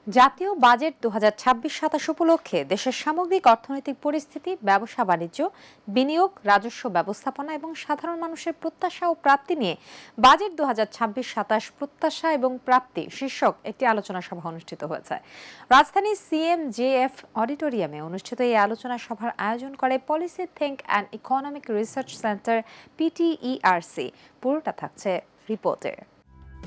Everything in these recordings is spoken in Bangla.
জাতীয় বাজেট 2026-27 উপলক্ষে দেশের সামগ্রিক অর্থনৈতিক পরিস্থিতি, ব্যবসা বাণিজ্য, বিনিয়োগ, রাজস্ব ব্যবস্থাপনা এবং সাধারণ মানুষের প্রত্যাশা ও প্রাপ্তি নিয়ে বাজেট 2026-27 প্রত্যাশা এবং প্রাপ্তি শীর্ষক একটি আলোচনা সভা অনুষ্ঠিত হয়েছে। রাজধানীর CMJF অডিটোরিয়ামে অনুষ্ঠিত এই আলোচনা সভার আয়োজন করে policy think and economic research centre PTERC। পুরোটা থাকছে রিপোর্টে।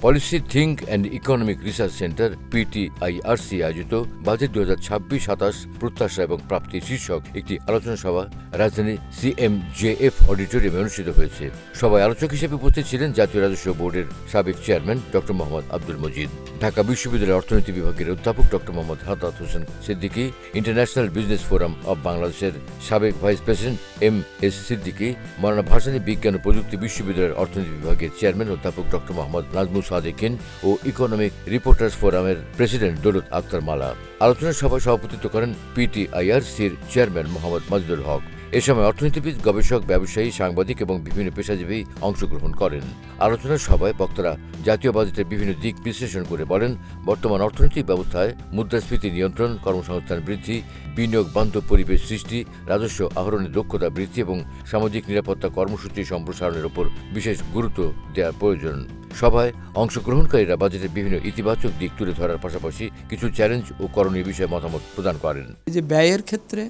Policy think and economic research centre PTIRC আয়োজিত বাজেট 2026-27 প্রত্যাশা এবং প্রাপ্তি শীর্ষক একটি আলোচনা সভা রাজধানী CMJF অডিটোরিয়ামে অনুষ্ঠিত হয়েছে। সভায় আলোচক হিসেবে উপস্থিত ছিলেন জাতীয় রাজস্ব বোর্ডের সাবেক চেয়ারম্যান ডক্টর মোহাম্মদ আব্দুল মজিদ, ঢাকা বিশ্ববিদ্যালয়ের অর্থনীতি বিভাগের অধ্যাপক doctor Mohammad Hatat Hossain Siddiqui, international business forum of বাংলাদেশের সাবেক vice president MS Siddiqui, Maulana Bhasani বিজ্ঞান ও প্রযুক্তি বিশ্ববিদ্যালয়ের অর্থনীতি বিভাগের চেয়ারম্যান অধ্যাপক ডক্টর মোহাম্মদ নাজমুল সাদেকিন ও ইকোনমিক রিপোর্টার্স ফোরামের প্রেসিডেন্ট দৌলত আক্তার মালা। আলোচনা সভায় সভাপতিত্ব করেন PTIRC'র চেয়ারম্যান মোহাম্মদ মাজেদুল হক। এ সময় অর্থনীতিবিদ, গবেষক, ব্যবসায়ী, সাংবাদিক এবং বিভিন্ন পেশাজীবী অংশগ্রহণ করেন। আলোচনা সভায় বক্তারা জাতীয় বাজেটের বিভিন্ন দিক বিশ্লেষণ করে বলেন, বর্তমান অর্থনৈতিক ব্যবস্থায় মুদ্রাস্ফীতি নিয়ন্ত্রণ, কর্মসংস্থান বৃদ্ধি, বিনিয়োগ বান্ধব পরিবেশ সৃষ্টি, রাজস্ব আহরণের দক্ষতা বৃদ্ধি এবং সামাজিক নিরাপত্তা কর্মসূচি সম্প্রসারণের উপর বিশেষ গুরুত্ব দেওয়া প্রয়োজন। সভায় অংশগ্রহণকারীরা বাজেটের বিভিন্ন ইতিবাচক দিক তুলে ধরার পাশাপাশি কিছু চ্যালেঞ্জ ও করণীয় বিষয়ে মতামত প্রদান করেন। যে ব্যয়ের ক্ষেত্রে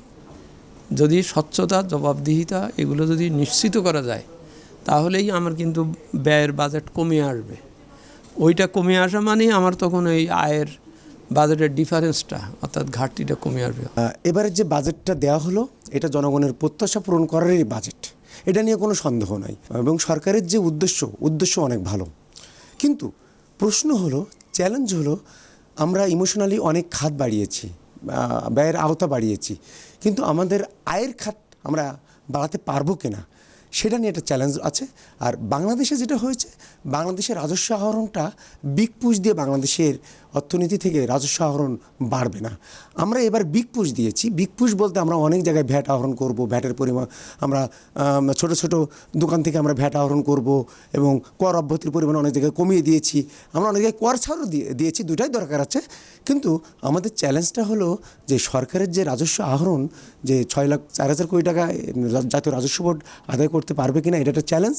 যদি স্বচ্ছতা, জবাবদিহিতা এগুলো যদি নিশ্চিত করা যায়, তাহলেই আমার কিন্তু ব্যয়ের বাজেট কমিয়ে আসবে। ওইটা কমে আসা মানে আমার তখন ওই আয়ের বাজেটের ডিফারেন্সটা অর্থাৎ ঘাটতিটা কমে আসবে। এবারে যে বাজেটটা দেওয়া হলো এটা জনগণের প্রত্যাশা পূরণ করারই বাজেট, এটা নিয়ে কোনো সন্দেহ নাই এবং সরকারের যে উদ্দেশ্য অনেক ভালো। কিন্তু প্রশ্ন হলো, চ্যালেঞ্জ হলো, আমরা ইমোশনালি অনেক খাত বাড়িয়েছি, ব্যয়ের আওতা বাড়িয়েছি, কিন্তু আমাদের আয়ের খাত আমরা বাড়াতে পারবো কিনা সেটা নিয়ে একটা চ্যালেঞ্জ আছে। আর বাংলাদেশে যেটা হয়েছে, বাংলাদেশের রাজস্ব আহরণটা বিগ পুশ দিয়ে বাংলাদেশের অর্থনীতি থেকে রাজস্ব আহরণ বাড়বে না। আমরা এবার বিগ পুশ দিয়েছি। বিগ পুশ বলতে আমরা অনেক জায়গায় ভ্যাট আহরণ করব, ভ্যাটের পরিমাণ আমরা ছোট ছোট দোকান থেকে আমরা ভ্যাট আহরণ করব এবং কর অব্যাহতির পরিমাণ অনেক জায়গায় কমিয়ে দিয়েছি, আমরা অনেক জায়গায় কর ছাড়ও দিয়েছি, দুটাই দরকার আছে। কিন্তু আমাদের চ্যালেঞ্জটা হলো যে সরকারের যে রাজস্ব আহরণ, যে 6,04,000 কোটি টাকা জাতীয় রাজস্ব বোর্ড আদায় করতে পারবে কিনা, এটা একটা চ্যালেঞ্জ।